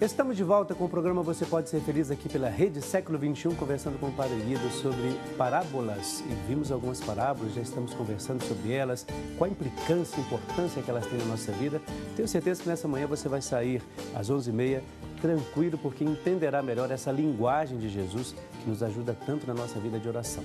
Estamos de volta com o programa Você Pode Ser Feliz aqui pela Rede Século XXI, conversando com o Padre Guido sobre parábolas. E vimos algumas parábolas, já estamos conversando sobre elas, qual a implicância e importância que elas têm na nossa vida. Tenho certeza que nessa manhã você vai sair às 11h30 tranquilo, porque entenderá melhor essa linguagem de Jesus que nos ajuda tanto na nossa vida de oração.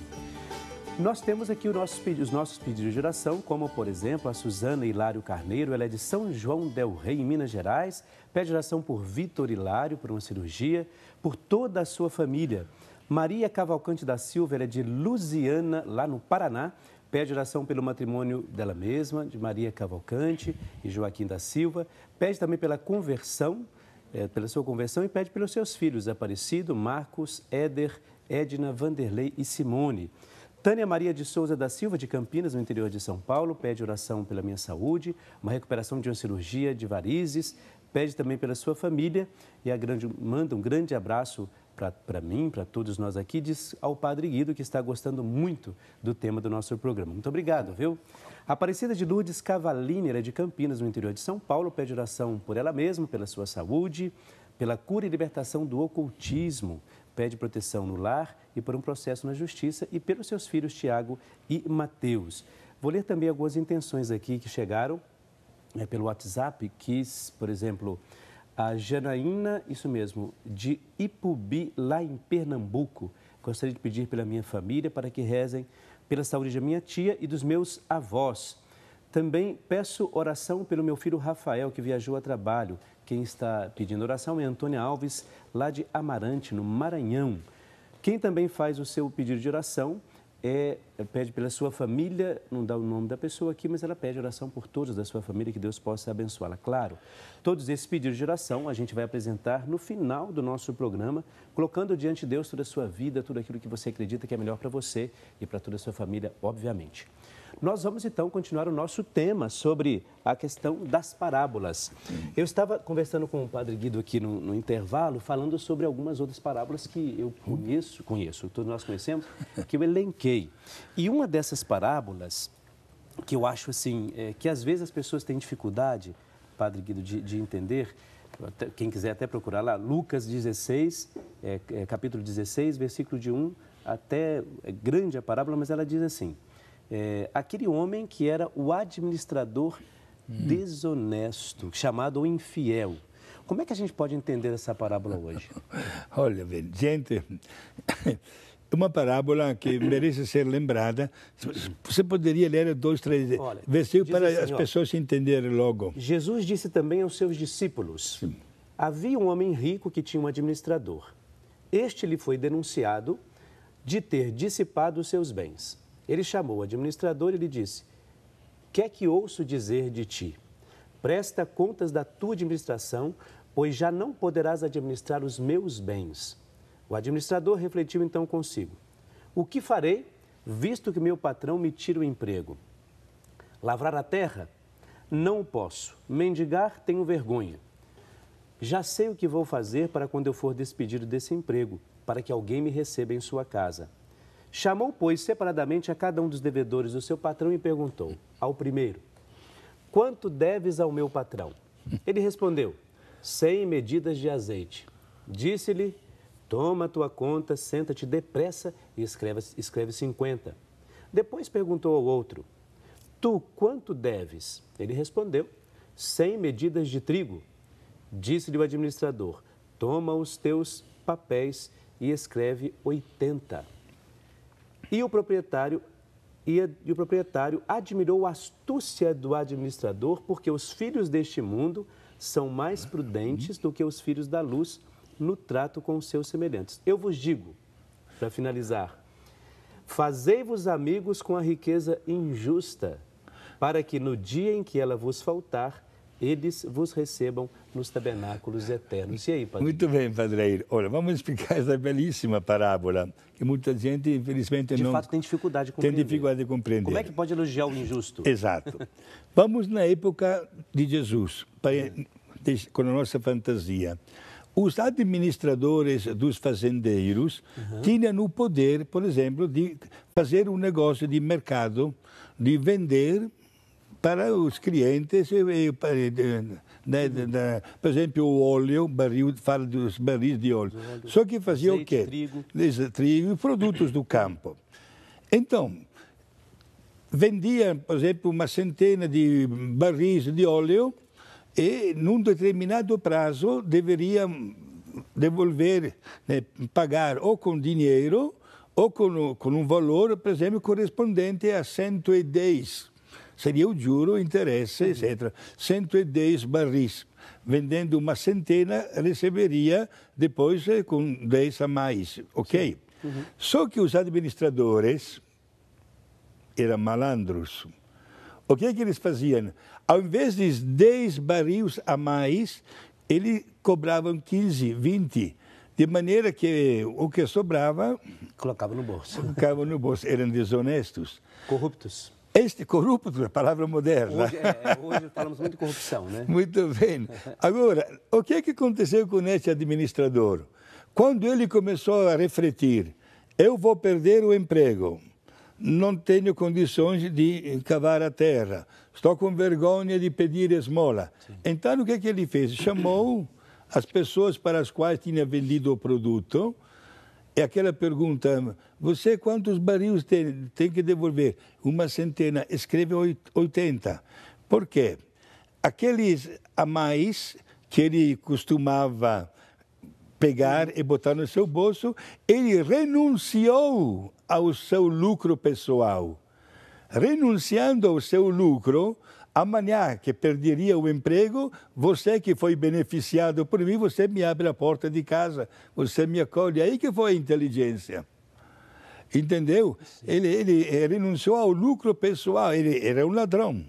Nós temos aqui os nossos pedidos de oração, como, por exemplo, a Suzana Hilário Carneiro, ela é de São João del Rei, em Minas Gerais, pede oração por Vitor Hilário, por uma cirurgia, por toda a sua família. Maria Cavalcante da Silva, ela é de Lusiana, lá no Paraná, pede oração pelo matrimônio dela mesma, de Maria Cavalcante e Joaquim da Silva, pede também pela conversão, pela sua conversão, e pede pelos seus filhos, Aparecido, Marcos, Éder, Edna, Vanderlei e Simone. Tânia Maria de Souza da Silva, de Campinas, no interior de São Paulo, pede oração pela minha saúde, uma recuperação de uma cirurgia de varizes, pede também pela sua família e manda um grande abraço para mim, para todos nós aqui, diz ao Padre Guido, que está gostando muito do tema do nosso programa. Muito obrigado, viu? Aparecida de Lourdes Cavalini, ela é de Campinas, no interior de São Paulo, pede oração por ela mesma, pela sua saúde, pela cura e libertação do ocultismo, pede proteção no lar e por um processo na justiça e pelos seus filhos Tiago e Mateus. Vou ler também algumas intenções aqui que chegaram pelo WhatsApp, que, por exemplo, a Janaína, isso mesmo, de Ipubi, lá em Pernambuco. Gostaria de pedir pela minha família para que rezem pela saúde da minha tia e dos meus avós. Também peço oração pelo meu filho Rafael, que viajou a trabalho. Quem está pedindo oração é Antônia Alves, lá de Amarante, no Maranhão. Quem também faz o seu pedido de oração pede pela sua família, não dá o nome da pessoa aqui, mas ela pede oração por todos da sua família, que Deus possa abençoá-la. Claro, todos esses pedidos de oração a gente vai apresentar no final do nosso programa, colocando diante de Deus toda a sua vida, tudo aquilo que você acredita que é melhor para você e para toda a sua família, obviamente. Nós vamos, então, continuar o nosso tema sobre a questão das parábolas. Eu estava conversando com o Padre Guido aqui no intervalo, falando sobre algumas outras parábolas que eu conheço, todos nós conhecemos, que eu elenquei. E uma dessas parábolas, que eu acho assim, que às vezes as pessoas têm dificuldade, Padre Guido, de entender, quem quiser até procurar lá, Lucas 16, capítulo 16, versículo de 1 até, é grande a parábola, mas ela diz assim: aquele homem que era o administrador desonesto, chamado o infiel. Como é que a gente pode entender essa parábola hoje? Olha, gente, uma parábola que merece ser lembrada. Você poderia ler 2, 3 versículos para assim, as pessoas entenderem logo. Jesus disse também aos seus discípulos: Sim. Havia um homem rico que tinha um administrador. Este lhe foi denunciado de ter dissipado os seus bens. Ele chamou o administrador e lhe disse: que é que ouço dizer de ti? Presta contas da tua administração, pois já não poderás administrar os meus bens. O administrador refletiu então consigo: o que farei, visto que meu patrão me tira o emprego? Lavrar a terra? Não posso. Mendigar? Tenho vergonha. Já sei o que vou fazer para quando eu for despedido desse emprego, para que alguém me receba em sua casa. Chamou, pois, separadamente a cada um dos devedores do seu patrão e perguntou ao primeiro: quanto deves ao meu patrão? Ele respondeu: 100 medidas de azeite. Disse-lhe: toma a tua conta, senta-te depressa e escreve 50. Depois perguntou ao outro: tu quanto deves? Ele respondeu: 100 medidas de trigo. Disse-lhe o administrador: toma os teus papéis e escreve 80. E o proprietário admirou a astúcia do administrador, porque os filhos deste mundo são mais prudentes do que os filhos da luz no trato com os seus semelhantes. Eu vos digo, para finalizar, fazei-vos amigos com a riqueza injusta, para que no dia em que ela vos faltar, eles vos recebam nos tabernáculos eternos. E aí, Padre? Muito bem, Padre. Olha, vamos explicar essa belíssima parábola, que muita gente, infelizmente, de fato, tem dificuldade de compreender. Tem dificuldade de compreender. Como é que pode elogiar o injusto? Exato. Vamos na época de Jesus, com a nossa fantasia. Os administradores dos fazendeiros tinham o poder, por exemplo, de fazer um negócio de mercado, de vender para os clientes, por exemplo, o óleo, fala dos barris de óleo. Só que fazia o quê? Trigo e produtos do campo. Então, vendia, por exemplo, uma centena de barris de óleo e, num determinado prazo, deveria devolver, pagar ou com dinheiro ou com um valor, por exemplo, correspondente a 110. Seria o juro, interesse, etc. 110 barris. Vendendo uma centena, receberia depois com 10 a mais. Ok? Só que os administradores eram malandros. O que eles faziam? Ao invés de 10 barris a mais, eles cobravam 15, 20. De maneira que o que sobrava... Colocava no bolso. Colocavam no bolso. Eram desonestos. Corruptos. Corrupto, a palavra moderna. Hoje falamos muito de corrupção, né? Muito bem. Agora, o que aconteceu com esse administrador? Quando ele começou a refletir, eu vou perder o emprego, não tenho condições de cavar a terra, estou com vergonha de pedir esmola. Sim. Então, o que ele fez? Chamou as pessoas para as quais tinha vendido o produto, e aquela pergunta, você quantos barris tem que devolver? Uma centena, escreve 80. Por quê? Aqueles a mais que ele costumava pegar e botar no seu bolso, ele renunciou ao seu lucro pessoal. Renunciando ao seu lucro, amanhã que perderia o emprego, você que foi beneficiado por mim, você me abre a porta de casa, você me acolhe. Aí que foi a inteligência. Entendeu? Ele renunciou ao lucro pessoal, ele era um ladrão.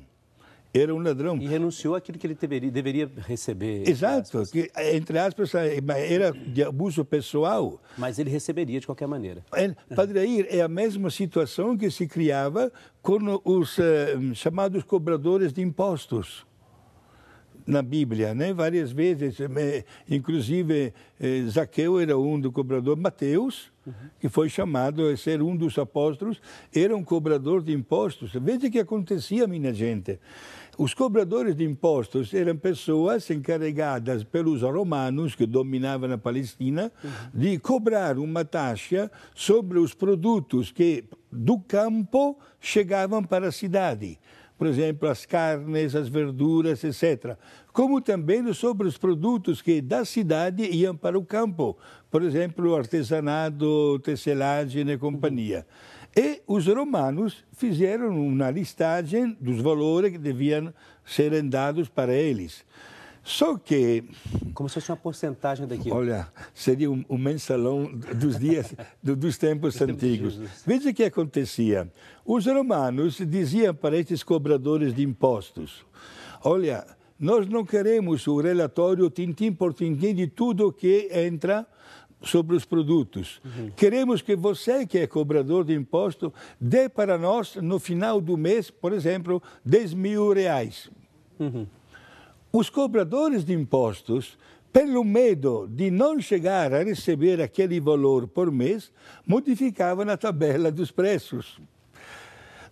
Era um ladrão. E renunciou àquilo que ele deveria receber. Exato, que, entre aspas, era de abuso pessoal. Mas ele receberia de qualquer maneira. Padre Air, é a mesma situação que se criava com os chamados cobradores de impostos. Na Bíblia, né? Várias vezes, inclusive Zaqueu era um do cobrador, Mateus, que foi chamado a ser um dos apóstolos, era um cobrador de impostos. Veja o que acontecia, minha gente. Os cobradores de impostos eram pessoas encarregadas pelos romanos, que dominavam a Palestina, de cobrar uma taxa sobre os produtos que do campo chegavam para a cidade. Por exemplo, as carnes, as verduras, etc. Como também sobre os produtos que da cidade iam para o campo. Por exemplo, artesanato, tecelagem e companhia. E os romanos fizeram uma listagem dos valores que deviam serem dados para eles. Só que... Como se fosse uma porcentagem daquilo. Olha, seria um mensalão dos dias, dos tempos antigos. Veja o que acontecia. Os romanos diziam para estes cobradores de impostos, olha, nós não queremos o relatório tintim por tintim de tudo que entra sobre os produtos. Queremos que você, que é cobrador de imposto, dê para nós, no final do mês, por exemplo, 10 mil reais. Os cobradores de impostos, pelo medo de não chegar a receber aquele valor por mês, modificavam a tabela dos preços.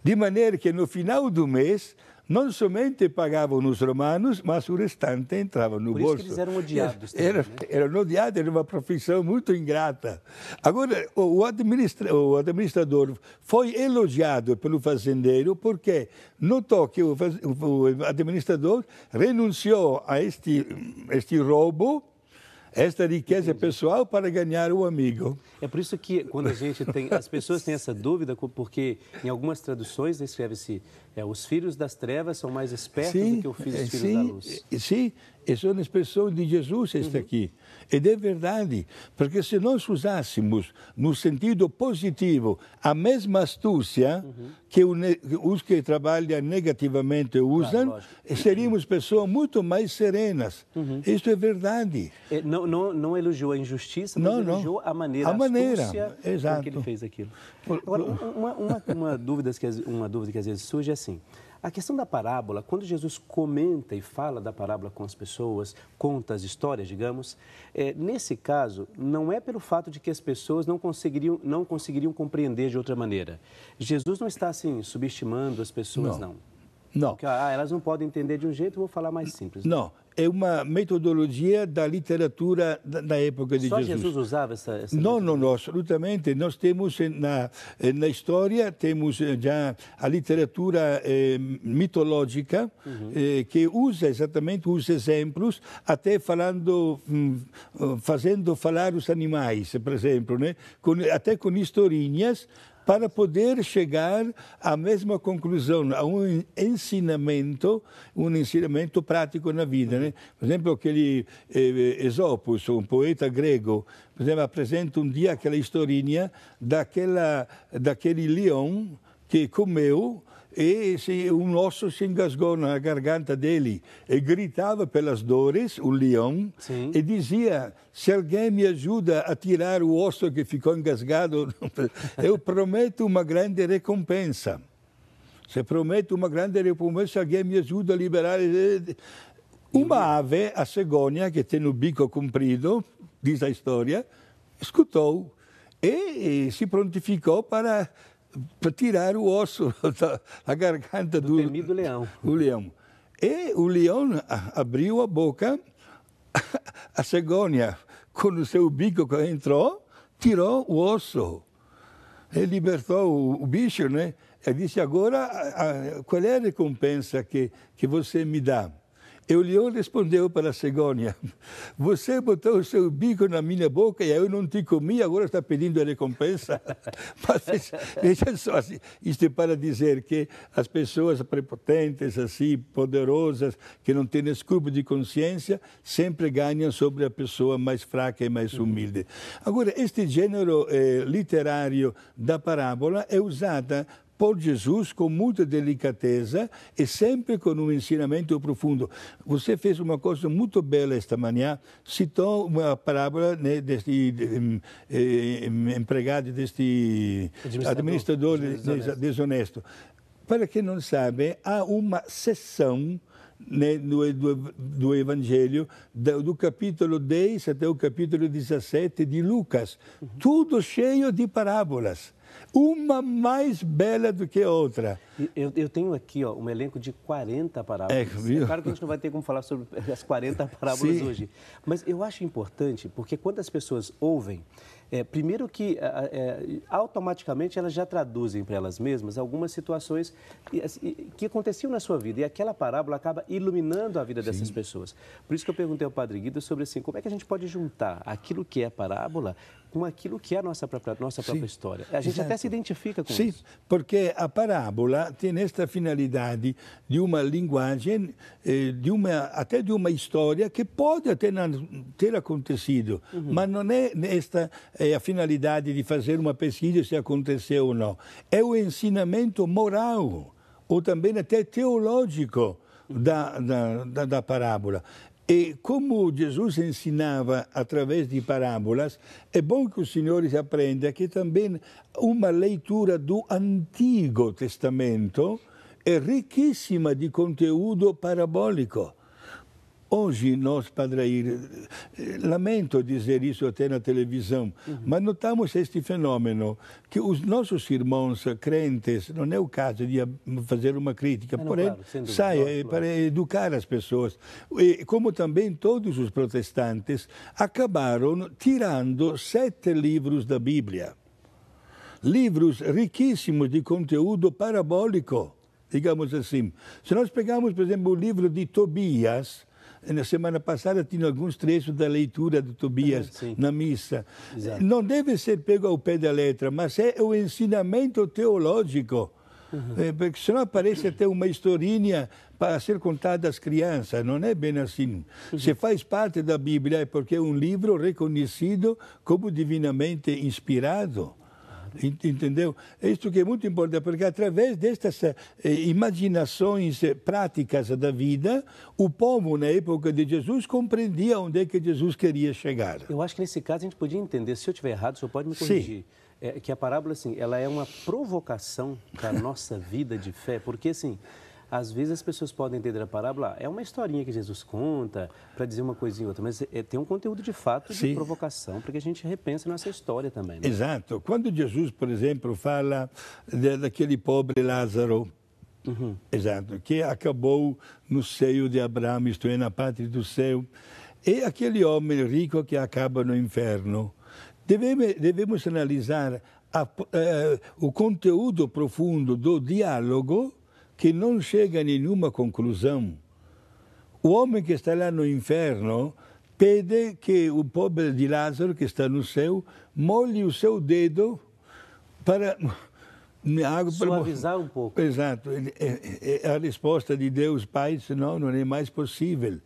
De maneira que no final do mês, não somente pagavam os romanos, mas o restante entrava no bolso. Por isso que eles eram odiados também, né? Eram odiados, era uma profissão muito ingrata. Agora, o administrador foi elogiado pelo fazendeiro porque notou que o administrador renunciou a este roubo, esta riqueza pessoal, para ganhar o amigo. É por isso que quando a gente tem, as pessoas têm essa dúvida, porque em algumas traduções escreve-se os filhos das trevas são mais espertos do que os filhos da luz. Sim, essa é uma expressão de Jesus esta aqui. E é verdade, porque se nós usássemos no sentido positivo a mesma astúcia que os que trabalham negativamente usam, seríamos pessoas muito mais serenas. Isso é verdade. Não elogiou a injustiça, mas elogiou a maneira, exato, que ele fez aquilo. Agora, uma dúvida que às vezes surge é assim. A questão da parábola, quando Jesus comenta e fala da parábola com as pessoas, conta as histórias, digamos, nesse caso, não é pelo fato de que as pessoas não conseguiriam compreender de outra maneira. Jesus não está, assim, subestimando as pessoas, não. Não. Porque, elas não podem entender de um jeito, eu vou falar mais simples. Não, é uma metodologia da literatura da época de Jesus. Só Jesus usava essa Não, absolutamente. Nós temos na história, temos já a literatura mitológica, que usa exatamente os exemplos, até fazendo falar os animais, por exemplo, né? Até com historinhas, para poder chegar à mesma conclusão, a um ensinamento prático na vida, né? Por exemplo, aquele Esopus, um poeta grego, por exemplo, apresenta um dia aquela historinha daquele leão que comeu e um osso se engasgou na garganta dele e gritava pelas dores, o leão, Sim. e dizia: se alguém me ajuda a tirar o osso que ficou engasgado, eu prometo uma grande recompensa. Se prometo uma grande recompensa, alguém me ajuda a liberar. Uma ave, a cegônia, que tem o bico comprido, diz a história, escutou e se prontificou para tirar o osso da garganta do temido leão. O leão. E o leão abriu a boca, a cegônia, com o seu bico que entrou, tirou o osso. E libertou o bicho, né? E disse: agora, qual é a recompensa que você me dá? E o leão respondeu para a cegônia: você botou o seu bico na minha boca e eu não te comi, agora está pedindo a recompensa? Mas veja só, isto é para dizer que as pessoas prepotentes, assim, poderosas, que não têm escrúpulo de consciência, sempre ganham sobre a pessoa mais fraca e mais humilde. Agora, este gênero literário da parábola é usada por Jesus com muita delicadeza e sempre com um ensinamento profundo. Você fez uma coisa muito bela esta manhã, citou uma parábola, né, deste empregado, deste administrador desonesto. Para quem não sabe, há uma seção, né, do Evangelho, do capítulo 10 até o capítulo 17 de Lucas, tudo cheio de parábolas. Uma mais bela do que a outra. Eu tenho aqui um elenco de 40 parábolas. É claro que a gente não vai ter como falar sobre as 40 parábolas Sim. hoje. Mas eu acho importante, porque quando as pessoas ouvem, primeiro que automaticamente elas já traduzem para elas mesmas algumas situações que aconteciam na sua vida. E aquela parábola acaba iluminando a vida Sim. dessas pessoas. Por isso que eu perguntei ao Padre Guido sobre assim, como é que a gente pode juntar aquilo que é parábola com aquilo que é a nossa própria história. A gente até se identifica com isso. Sim, porque a parábola tem esta finalidade de uma linguagem, até de uma história que pode até não ter acontecido, mas não é esta a finalidade de fazer uma pesquisa se aconteceu ou não. É o ensinamento moral, ou também até teológico da parábola. E como Jesus ensinava através de parábolas, é bom que os senhores aprendam que também uma leitura do Antigo Testamento é riquíssima de conteúdo parabólico. Hoje nós, Padre Air, lamento dizer isso até na televisão, mas notamos este fenômeno, que os nossos irmãos crentes, não é o caso de fazer uma crítica, porém, para educar as pessoas, e como também todos os protestantes, acabaram tirando 7 livros da Bíblia. Livros riquíssimos de conteúdo parabólico, digamos assim. Se nós pegarmos, por exemplo, o livro de Tobias, na semana passada tinha alguns trechos da leitura de Tobias na missa. Exato. Não deve ser pego ao pé da letra, mas é o ensinamento teológico. Porque senão aparece até uma historinha para ser contada às crianças. Não é bem assim. Se faz parte da Bíblia é porque é um livro reconhecido como divinamente inspirado. Entendeu? É isso que é muito importante, porque através destas imaginações práticas da vida, o povo, na época de Jesus, compreendia onde é que Jesus queria chegar. Eu acho que nesse caso a gente podia entender, se eu estiver errado, o senhor pode me corrigir, que a parábola, assim, ela é uma provocação para a nossa vida de fé, porque, assim, às vezes as pessoas podem entender a parábola, é uma historinha que Jesus conta para dizer uma coisa e outra, mas tem um conteúdo de fato de provocação para que a gente repense nossa história também. Né? Exato. Quando Jesus, por exemplo, fala daquele pobre Lázaro, Exato, que acabou no seio de Abraão, isto é, na pátria do céu. E aquele homem rico que acaba no inferno. Devemos analisar o conteúdo profundo do diálogo que não chega a nenhuma conclusão. O homem que está lá no inferno pede que o pobre de Lázaro, que está no céu, molhe o seu dedo para suavizar um pouco. Exato. A resposta de Deus Pai, senão não é mais possível.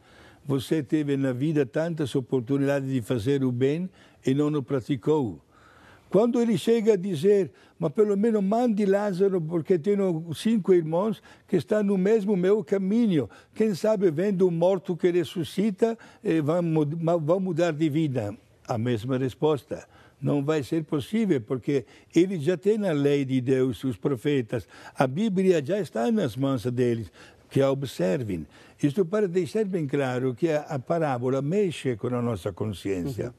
Você teve na vida tantas oportunidades de fazer o bem e não o praticou. Quando ele chega a dizer, mas pelo menos mande Lázaro, porque tenho 5 irmãos que estão no mesmo meu caminho. Quem sabe, vendo um morto que ressuscita, vão mudar de vida. A mesma resposta. Não vai ser possível, porque ele já tem na lei de Deus, os profetas. A Bíblia já está nas mãos deles, que a observem. Isto para deixar bem claro que a parábola mexe com a nossa consciência.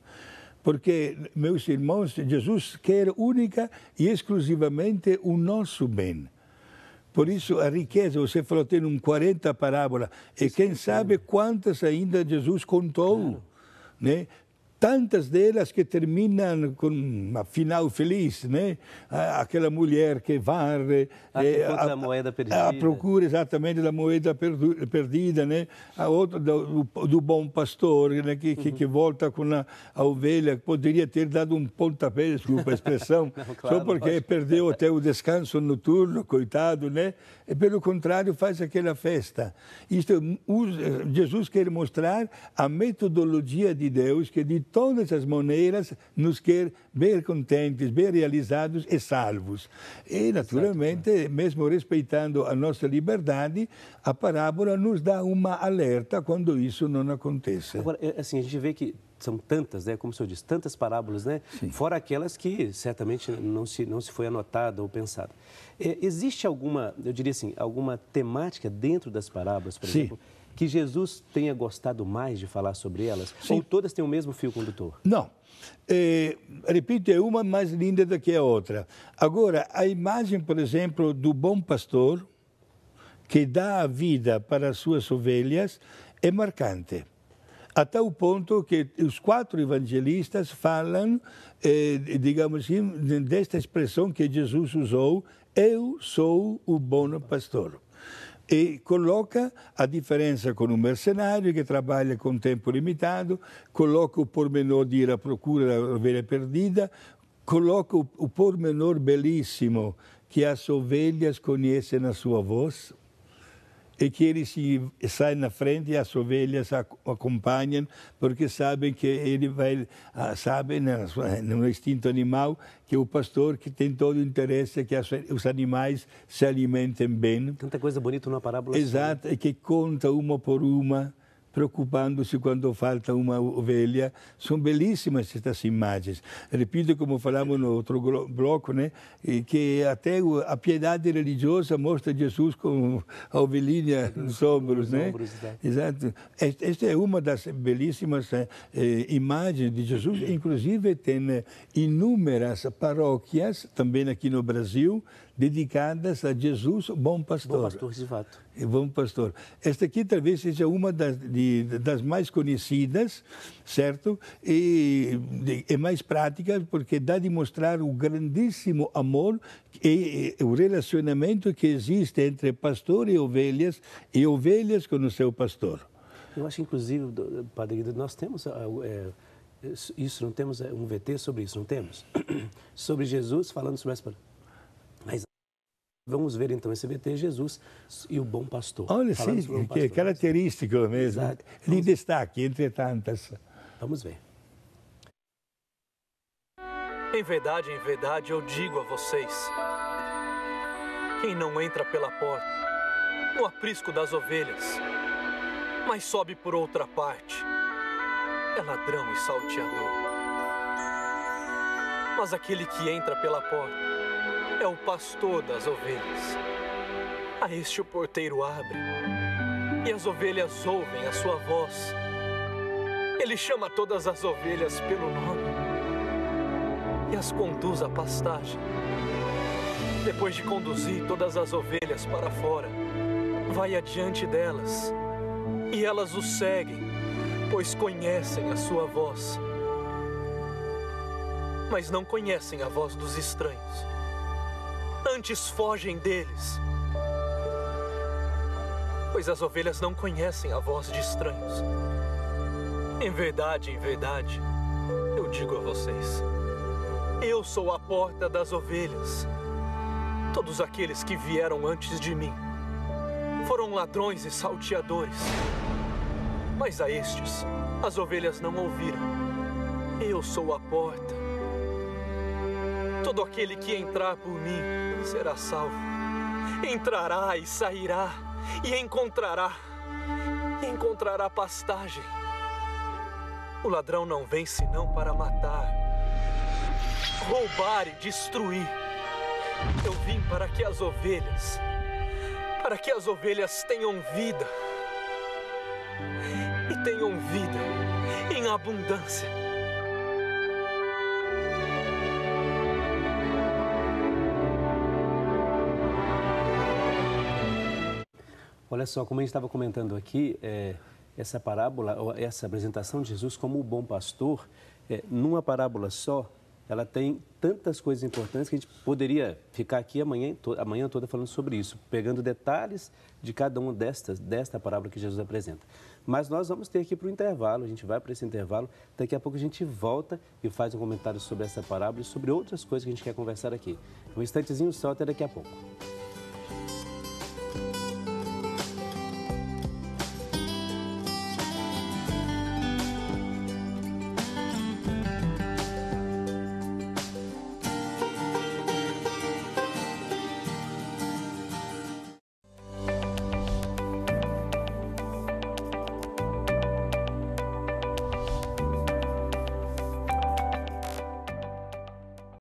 Porque, meus irmãos, Jesus quer única e exclusivamente o nosso bem. Por isso, a riqueza, você falou, tem 40 parábolas, e quem sabe quantas ainda Jesus contou, né? Tantas delas que terminam com um final feliz, né? Aquela mulher que varre, a moeda perdida. A procura exatamente da moeda perdida, né? A outra do bom pastor, né? Que volta com a ovelha, poderia ter dado um pontapé, desculpa a expressão, não, claro, só porque perdeu até o descanso noturno, coitado, né? E pelo contrário faz aquela festa. Jesus quer mostrar a metodologia de Deus, que de todas as maneiras nos quer bem contentes, bem realizados e salvos. E, naturalmente, exato, mesmo respeitando a nossa liberdade, a parábola nos dá uma alerta quando isso não acontece. Agora, assim, a gente vê que são tantas, né, como o senhor disse, tantas parábolas, né? Sim. Fora aquelas que certamente não se foi anotada ou pensada. Existe alguma, eu diria assim, alguma temática dentro das parábolas, por exemplo, que Jesus tenha gostado mais de falar sobre elas? Sim. Ou todas têm o mesmo fio condutor? Não. Repito, é uma mais linda do que a outra. Agora, a imagem, por exemplo, do bom pastor que dá a vida para as suas ovelhas é marcante. Até o ponto que os 4 evangelistas falam, digamos assim, desta expressão que Jesus usou, eu sou o bom pastor. E coloca a diferença com o mercenário que trabalha com tempo limitado, coloca o pormenor de ir à procura da ovelha perdida, coloca o pormenor belíssimo que as ovelhas conhecem a sua voz e que ele sai na frente e as ovelhas acompanham porque sabem que ele vai, sabem no instinto animal que o pastor que tem todo o interesse que os animais se alimentem bem. Tanta coisa bonita numa parábola. Exato, e que conta uma por uma, preocupando-se quando falta uma ovelha. São belíssimas estas imagens. Repito, como falamos no outro bloco, né, que até a piedade religiosa mostra Jesus com a ovelhinha nos ombros, né? Exato. Esta é uma das belíssimas imagens de Jesus. Inclusive, tem inúmeras paróquias, também aqui no Brasil, dedicadas a Jesus, bom pastor. Bom pastor, de fato. Bom pastor. Esta aqui talvez seja uma das mais conhecidas, certo? E mais prática, porque dá de mostrar o grandíssimo amor e o relacionamento que existe entre pastor e ovelhas com o seu pastor. Eu acho, inclusive, Padre Guido, nós temos isso, não temos um VT sobre isso, não temos? Sobre Jesus falando sobre essa... Mas vamos ver então esse VT, Jesus e o bom pastor. Olha, sim, que é característico mesmo. Exato. Ele destaque entre tantas. Vamos ver. Em verdade, eu digo a vocês, quem não entra pela porta, no aprisco das ovelhas, mas sobe por outra parte, é ladrão e salteador. Mas aquele que entra pela porta é o pastor das ovelhas. A este o porteiro abre, e as ovelhas ouvem a sua voz. Ele chama todas as ovelhas pelo nome e as conduz à pastagem. Depois de conduzir todas as ovelhas para fora, vai adiante delas, e elas o seguem, pois conhecem a sua voz. Mas não conhecem a voz dos estranhos. Antes fogem deles, pois as ovelhas não conhecem a voz de estranhos. Em verdade, eu digo a vocês, eu sou a porta das ovelhas. Todos aqueles que vieram antes de mim foram ladrões e salteadores, mas a estes as ovelhas não ouviram. Eu sou a porta. Todo aquele que entrar por mim será salvo. Entrará e sairá e encontrará pastagem. O ladrão não vem senão para matar, roubar e destruir. Eu vim para que as ovelhas tenham vida, e tenham vida em abundância. Olha só, como a gente estava comentando aqui, essa parábola, essa apresentação de Jesus como o bom pastor, numa parábola só, ela tem tantas coisas importantes que a gente poderia ficar aqui a manhã toda falando sobre isso, pegando detalhes de cada uma desta parábola que Jesus apresenta. Mas nós vamos ter que ir para o intervalo, a gente vai para esse intervalo, daqui a pouco a gente volta e faz um comentário sobre essa parábola e sobre outras coisas que a gente quer conversar aqui. Um instantezinho só, até daqui a pouco.